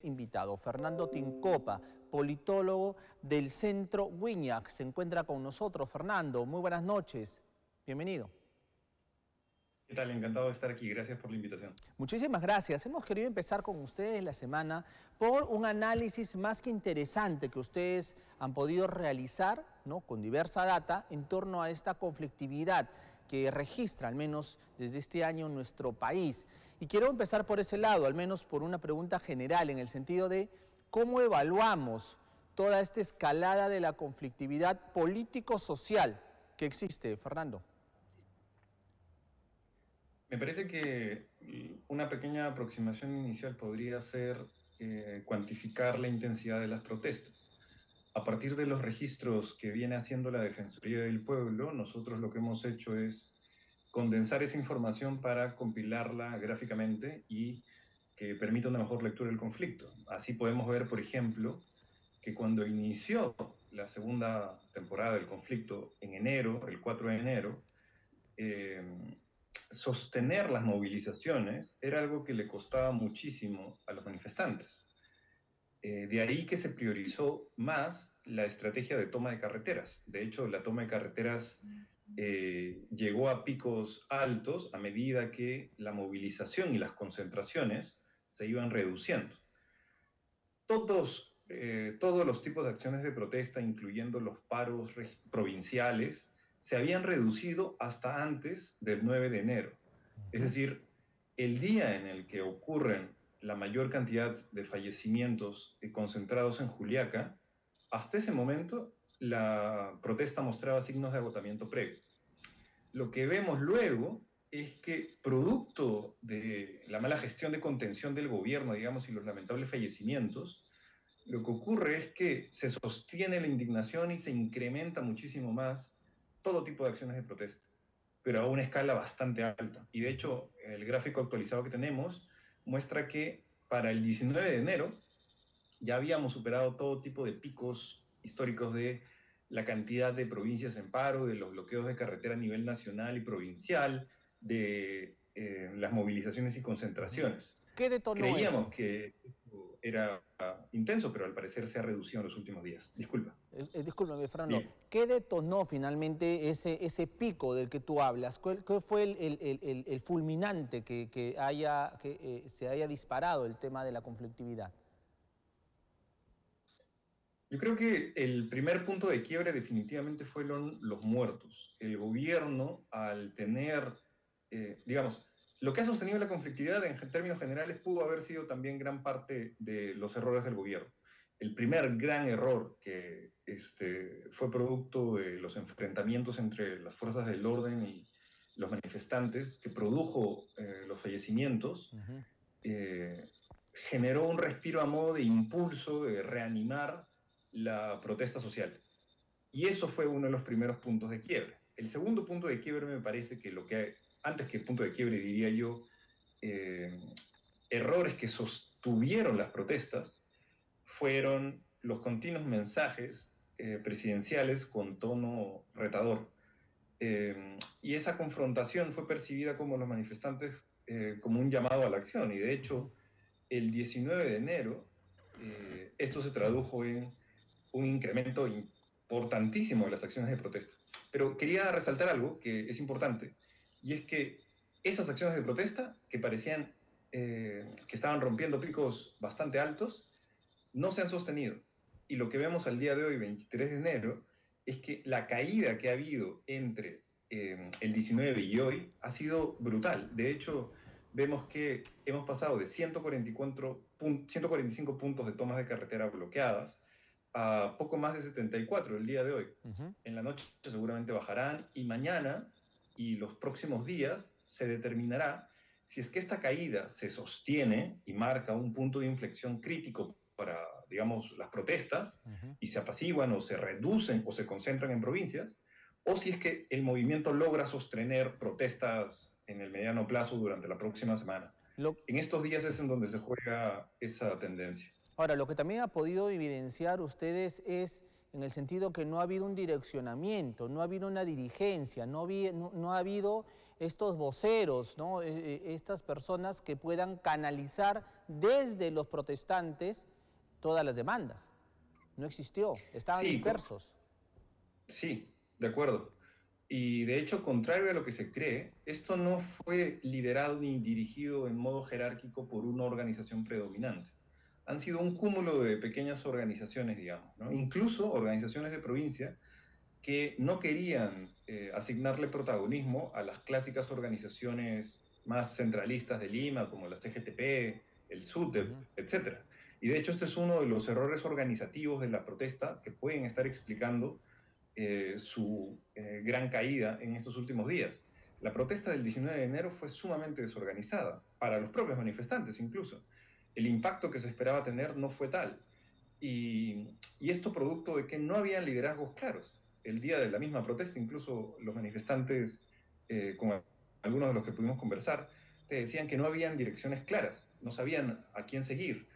Invitado, Fernando Tincopa, politólogo del Centro Wiñac, se encuentra con nosotros. Fernando, muy buenas noches, bienvenido. ¿Qué tal? Encantado de estar aquí, gracias por la invitación. Muchísimas gracias. Hemos querido empezar con ustedes la semana por un análisis más que interesante que ustedes han podido realizar, ¿no?, con diversa data en torno a esta conflictividad que registra, al menos desde este año, en nuestro país. Y quiero empezar por ese lado, al menos por una pregunta general, en el sentido de cómo evaluamos toda esta escalada de la conflictividad político-social que existe, Fernando. Me parece que una pequeña aproximación inicial podría ser cuantificar la intensidad de las protestas. A partir de los registros que viene haciendo la Defensoría del Pueblo, nosotros lo que hemos hecho es condensar esa información para compilarla gráficamente y que permita una mejor lectura del conflicto. Así podemos ver, por ejemplo, que cuando inició la segunda temporada del conflicto en enero, el 4 de enero, sostener las movilizaciones era algo que le costaba muchísimo a los manifestantes. De ahí que se priorizó más la estrategia de toma de carreteras. De hecho, la toma de carreteras llegó a picos altos a medida que la movilización y las concentraciones se iban reduciendo. Todos los tipos de acciones de protesta, incluyendo los paros provinciales, se habían reducido hasta antes del 9 de enero. Es decir, el día en el que ocurren la mayor cantidad de fallecimientos concentrados en Juliaca, hasta ese momento la protesta mostraba signos de agotamiento previo. Lo que vemos luego es que, producto de la mala gestión de contención del gobierno, digamos, y los lamentables fallecimientos, lo que ocurre es que se sostiene la indignación y se incrementa muchísimo más todo tipo de acciones de protesta, pero a una escala bastante alta. Y de hecho, el gráfico actualizado que tenemos muestra que para el 19 de enero ya habíamos superado todo tipo de picos históricos de la cantidad de provincias en paro, de los bloqueos de carretera a nivel nacional y provincial, de las movilizaciones y concentraciones. ¿Qué detonó Creíamos eso? que era intenso, pero al parecer se ha reducido en los últimos días. Disculpa. Discúlpame, Fernando, Bien. ¿qué detonó finalmente ese pico del que tú hablas? ¿Qué fue el fulminante que se haya disparado el tema de la conflictividad? Yo creo que el primer punto de quiebre definitivamente fueron los muertos. El gobierno, al tener, digamos, lo que ha sostenido la conflictividad en términos generales pudo haber sido también gran parte de los errores del gobierno. El primer gran error que fue producto de los enfrentamientos entre las fuerzas del orden y los manifestantes, que produjo los fallecimientos, generó un respiro a modo de impulso de reanimar la protesta social. Y eso fue uno de los primeros puntos de quiebre. El segundo punto de quiebre me parece que antes que el punto de quiebre diría yo, errores que sostuvieron las protestas fueron los continuos mensajes presidenciales con tono retador. Y esa confrontación fue percibida como los manifestantes como un llamado a la acción. Y de hecho, el 19 de enero, esto se tradujo en un incremento importantísimo de las acciones de protesta. Pero quería resaltar algo que es importante, y es que esas acciones de protesta, que parecían que estaban rompiendo picos bastante altos, no se han sostenido. Y lo que vemos al día de hoy, 23 de enero, es que la caída que ha habido entre el 19 y hoy ha sido brutal. De hecho, vemos que hemos pasado de 145 puntos de tomas de carretera bloqueadas a poco más de 74 el día de hoy. En la noche seguramente bajarán y mañana y los próximos días se determinará si es que esta caída se sostiene y marca un punto de inflexión crítico para, digamos, las protestas y se apaciguan o se reducen o se concentran en provincias, o si es que el movimiento logra sostener protestas en el mediano plazo durante la próxima semana. En estos días es en donde se juega esa tendencia. Ahora, lo que también ha podido evidenciar ustedes es en el sentido que no ha habido un direccionamiento, no ha habido una dirigencia, no ha habido estos voceros, ¿no? Estas personas que puedan canalizar desde los protestantes todas las demandas. No existió, estaban Sí, dispersos. sí, de acuerdo. Y de hecho, contrario a lo que se cree, esto no fue liderado ni dirigido en modo jerárquico por una organización predominante. Han sido un cúmulo de pequeñas organizaciones, digamos, ¿no? Incluso organizaciones de provincia que no querían asignarle protagonismo a las clásicas organizaciones más centralistas de Lima, como la CGTP, el SUTEP, Ujú. etc. Y de hecho, este es uno de los errores organizativos de la protesta que pueden estar explicando su gran caída en estos últimos días. La protesta del 19 de enero fue sumamente desorganizada, para los propios manifestantes incluso. El impacto que se esperaba tener no fue tal. Y esto producto de que no había liderazgos claros. El día de la misma protesta, incluso los manifestantes, con algunos de los que pudimos conversar, te decían que no habían direcciones claras, no sabían a quién seguir,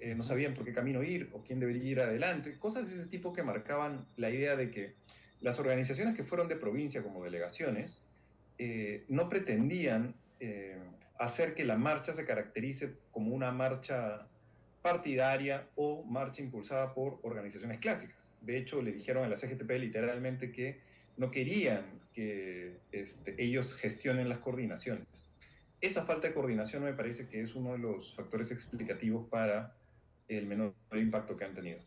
no Ujú. sabían por qué camino ir o quién debería ir adelante, cosas de ese tipo que marcaban la idea de que las organizaciones que fueron de provincia como delegaciones no pretendían hacer que la marcha se caracterice como una marcha partidaria o marcha impulsada por organizaciones clásicas. De hecho, le dijeron a la CGTP literalmente que no querían que ellos gestionen las coordinaciones. Esa falta de coordinación me parece que es uno de los factores explicativos para el menor impacto que han tenido.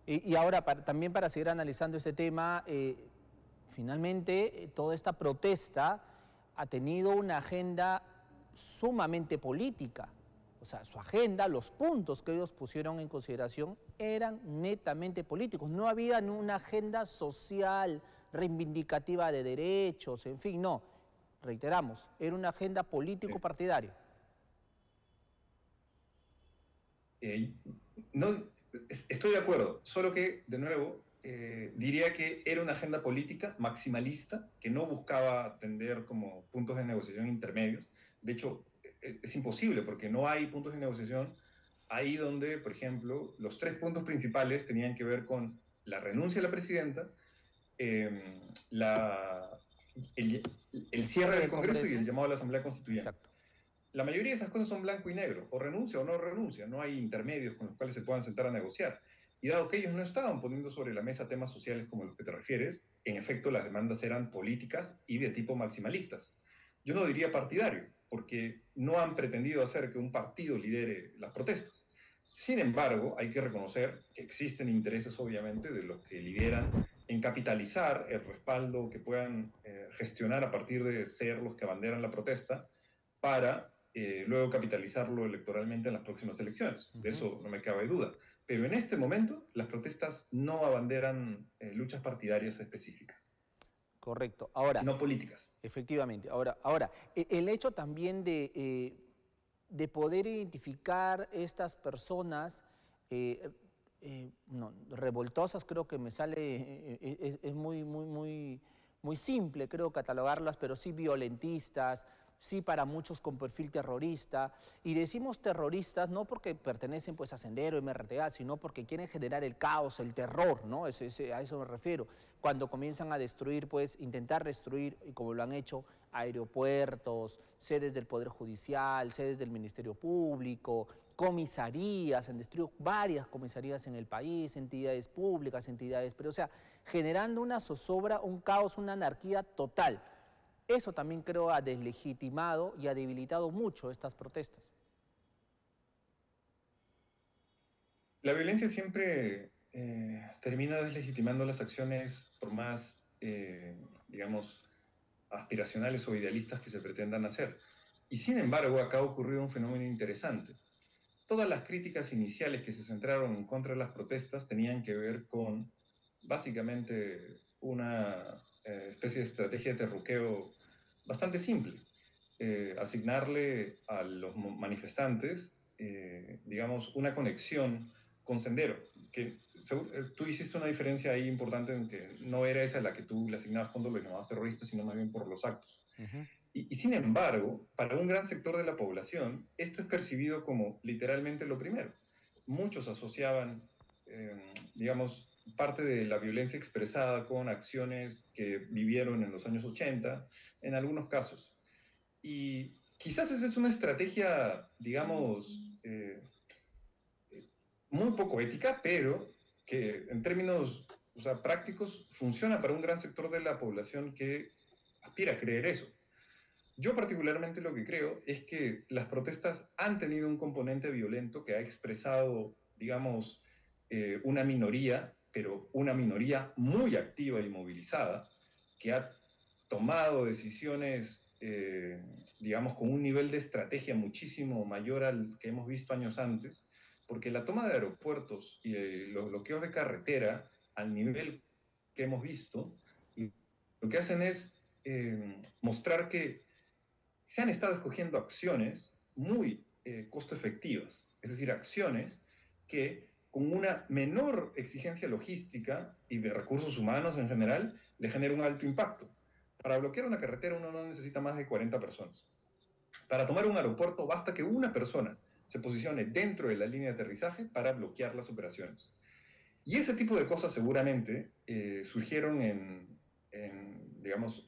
Y ahora, también para seguir analizando este tema, finalmente toda esta protesta ha tenido una agenda sumamente política. O sea, su agenda, los puntos que ellos pusieron en consideración eran netamente políticos. No había una agenda social, reivindicativa de derechos, en fin, no. Reiteramos, era una agenda político-partidaria. Eh, no, estoy de acuerdo, solo que, de nuevo, diría que era una agenda política maximalista que no buscaba atender como puntos de negociación intermedios. De hecho, es imposible porque no hay puntos de negociación ahí donde, por ejemplo, los tres puntos principales tenían que ver con la renuncia de la presidenta, eh, la, el, el El cierre cierre del del Congreso y el Congreso, llamado a la Asamblea Constituyente. exacto. La mayoría de esas cosas son blanco y negro, o renuncia o no renuncia, no hay intermedios con los cuales se puedan sentar a negociar. Y dado que ellos no estaban poniendo sobre la mesa temas sociales como los que te refieres, en efecto las demandas eran políticas y de tipo maximalistas. Yo no diría partidario, porque no han pretendido hacer que un partido lidere las protestas. Sin embargo, hay que reconocer que existen intereses, obviamente, de los que lideran en capitalizar el respaldo que puedan gestionar a partir de ser los que abanderan la protesta para luego capitalizarlo electoralmente en las próximas elecciones. De Ujú. eso no me cabe duda. Pero en este momento las protestas no abanderan luchas partidarias específicas, Correcto. Ahora, sino políticas. efectivamente. Ahora, el hecho también de poder identificar estas personas no, revoltosas, creo que me sale, es muy simple, creo, catalogarlas, pero sí violentistas, sí para muchos con perfil terrorista. Y decimos terroristas no porque pertenecen pues a Sendero, MRTA, sino porque quieren generar el caos, el terror, ¿no? A eso me refiero. Cuando comienzan a destruir, pues intentar destruir, y como lo han hecho, aeropuertos, sedes del Poder Judicial, sedes del Ministerio Público, comisarías, han destruido varias comisarías en el país, entidades públicas, entidades, pero o sea, generando una zozobra, un caos, una anarquía total. Eso también creo ha deslegitimado y ha debilitado mucho estas protestas. La violencia siempre termina deslegitimando las acciones por más, digamos, aspiracionales o idealistas que se pretendan hacer. Y sin embargo, acá ha ocurrido un fenómeno interesante. Todas las críticas iniciales que se centraron en contra de las protestas tenían que ver con básicamente una especie de estrategia de terruqueo bastante simple. Asignarle a los manifestantes, digamos, una conexión con Sendero, que tú hiciste una diferencia ahí importante en que no era esa la que tú le asignabas cuando lo llamabas terrorista, sino más bien por los actos. Ujú. Y sin embargo, para un gran sector de la población, esto es percibido como literalmente lo primero. Muchos asociaban, digamos, parte de la violencia expresada con acciones que vivieron en los años 80, en algunos casos. Y quizás esa es una estrategia, digamos, muy poco ética, pero que en términos, o sea, prácticos funciona para un gran sector de la población que aspira a creer eso. Yo particularmente lo que creo es que las protestas han tenido un componente violento que ha expresado, digamos, una minoría, pero una minoría muy activa y movilizada, que ha tomado decisiones, digamos, con un nivel de estrategia muchísimo mayor al que hemos visto años antes, porque la toma de aeropuertos y los bloqueos de carretera al nivel que hemos visto, lo que hacen es mostrar que se han estado escogiendo acciones muy costo efectivas, es decir, acciones que con una menor exigencia logística y de recursos humanos en general le genera un alto impacto. Para bloquear una carretera uno no necesita más de 40 personas. Para tomar un aeropuerto basta que una persona se posicione dentro de la línea de aterrizaje para bloquear las operaciones. Y ese tipo de cosas seguramente surgieron digamos,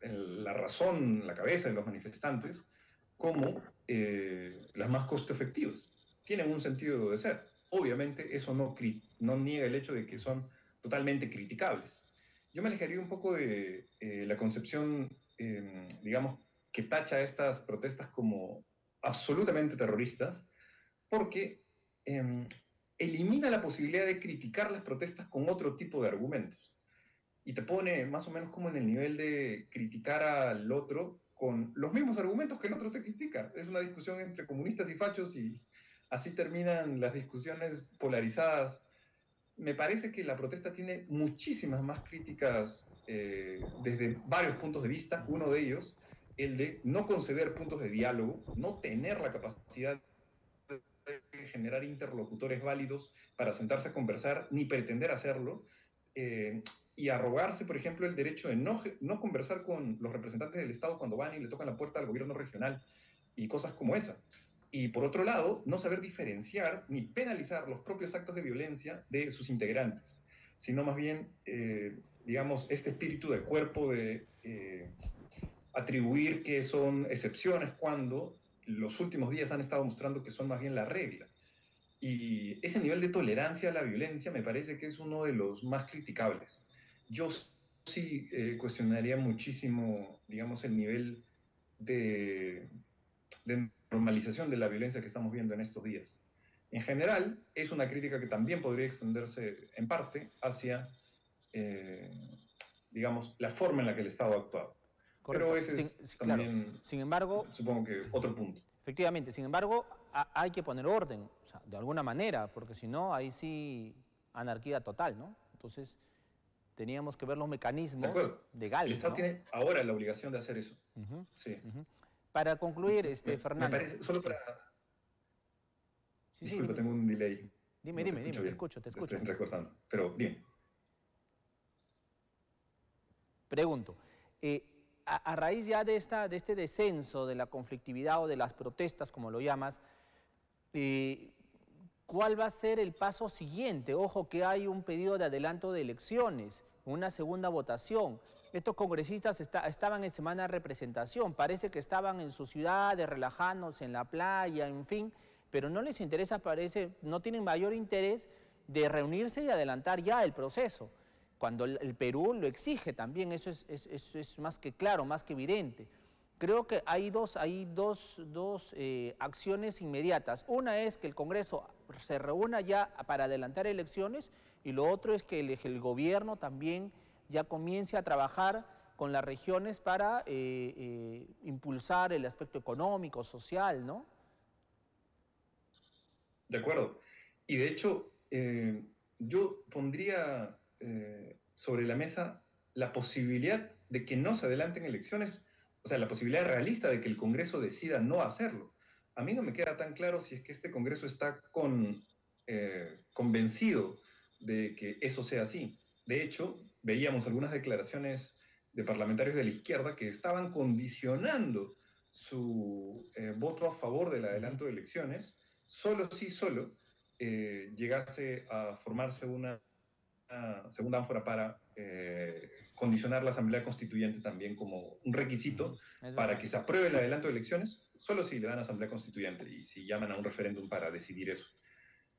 la razón, la cabeza de los manifestantes como las más costo efectivas. Tienen un sentido de ser. Obviamente eso no niega el hecho de que son totalmente criticables. Yo me alejaría un poco de la concepción, digamos, que tacha estas protestas como absolutamente terroristas, porque elimina la posibilidad de criticar las protestas con otro tipo de argumentos y te pone más o menos como en el nivel de criticar al otro con los mismos argumentos que el otro te critica. Es una discusión entre comunistas y fachos y así terminan las discusiones polarizadas. Me parece que la protesta tiene muchísimas más críticas desde varios puntos de vista. Uno de ellos, el de no conceder puntos de diálogo, no tener la capacidad generar interlocutores válidos para sentarse a conversar, ni pretender hacerlo, y arrogarse, por ejemplo, el derecho de no conversar con los representantes del Estado cuando van y le tocan la puerta al gobierno regional y cosas como esa. Y por otro lado, no saber diferenciar ni penalizar los propios actos de violencia de sus integrantes, sino más bien, digamos, este espíritu de cuerpo de atribuir que son excepciones cuando los últimos días han estado mostrando que son más bien la regla. Y ese nivel de tolerancia a la violencia me parece que es uno de los más criticables. Yo sí cuestionaría muchísimo, digamos, el nivel de normalización de la violencia que estamos viendo en estos días. En general, es una crítica que también podría extenderse en parte hacia, eh, digamos, la forma en la que el Estado ha actuado. Pero Correcto. ese es Claro. también, Sin embargo, supongo que, otro punto. efectivamente, sin embargo, hay que poner orden, o sea, de alguna manera, porque si no, ahí sí anarquía total, ¿no? Entonces, teníamos que ver los De mecanismos acuerdo. El legales, Estado ¿no? tiene ahora la obligación de hacer eso. Ujú, Sí. ujú. Para concluir, Me Fernando, parece, solo sí, para... sí, Disculpa, dime, tengo un delay. No te escucho dime, bien. te Te estoy escucho. recortando. Pero bien. Pregunto, a raíz ya de este descenso de la conflictividad o de las protestas, como lo llamas, eh, ¿cuál va a ser el paso siguiente? Ojo que hay un pedido de adelanto de elecciones, una segunda votación. Estos congresistas estaban en semana de representación, parece que estaban en sus ciudades, relajándose en la playa, en fin, pero no les interesa, parece, no tienen mayor interés de reunirse y adelantar ya el proceso, cuando el Perú lo exige también, eso es más que claro, más que evidente. Creo que hay dos acciones inmediatas. Una es que el Congreso se reúna ya para adelantar elecciones y lo otro es que el gobierno también ya comience a trabajar con las regiones para impulsar el aspecto económico, social, ¿no? De acuerdo. Y de hecho, yo pondría sobre la mesa la posibilidad de que no se adelanten elecciones, o sea, la posibilidad realista de que el Congreso decida no hacerlo. A mí no me queda tan claro si es que este Congreso está convencido de que eso sea así. De hecho, veíamos algunas declaraciones de parlamentarios de la izquierda que estaban condicionando su voto a favor del adelanto de elecciones solo si llegase a formarse una segunda ánfora para condicionar la Asamblea Constituyente también como un requisito Es para verdad. que se apruebe el adelanto de elecciones, solo si le dan Asamblea Constituyente y si llaman a un referéndum para decidir eso.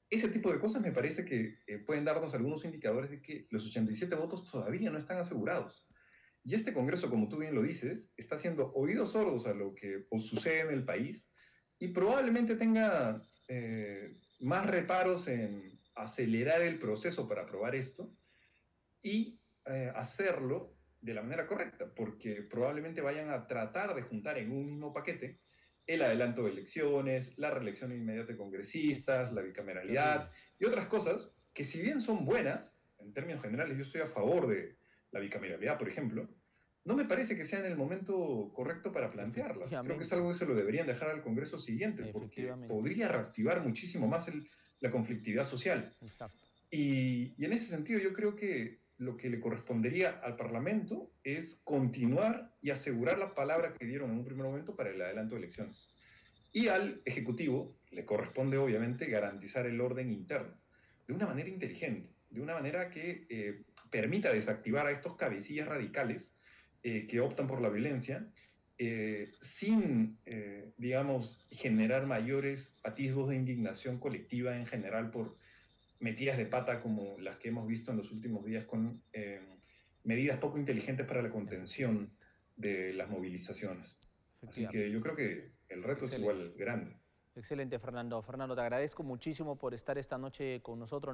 Ese tipo de cosas me parece que pueden darnos algunos indicadores de que los 87 votos todavía no están asegurados. Y este Congreso, como tú bien lo dices, está haciendo oídos sordos a lo que sucede en el país y probablemente tenga más reparos en acelerar el proceso para aprobar esto y hacerlo de la manera correcta, porque probablemente vayan a tratar de juntar en un mismo paquete el adelanto de elecciones, la reelección inmediata de Sí, sí, congresistas, sí. la Terrible. bicameralidad y otras cosas que si bien son buenas, en términos generales yo estoy a favor de la bicameralidad, por ejemplo, no me parece que sea en el momento correcto para plantearlas. Creo que es Efectivamente, algo que se lo deberían dejar al Congreso siguiente, porque efectivamente. podría reactivar muchísimo más la conflictividad social. Exacto. Y en ese sentido yo creo que lo que le correspondería al Parlamento es continuar y asegurar la palabra que dieron en un primer momento para el adelanto de elecciones. Y al Ejecutivo le corresponde obviamente garantizar el orden interno de una manera inteligente, de una manera que permita desactivar a estos cabecillas radicales que optan por la violencia sin, digamos, generar mayores atisbos de indignación colectiva en general por metidas de pata como las que hemos visto en los últimos días con medidas poco inteligentes para la contención Efectivamente. de las movilizaciones. Así que Efectivamente. yo creo que el reto es Excelente. igual grande. Excelente, Fernando. Fernando, te agradezco muchísimo por estar esta noche con nosotros.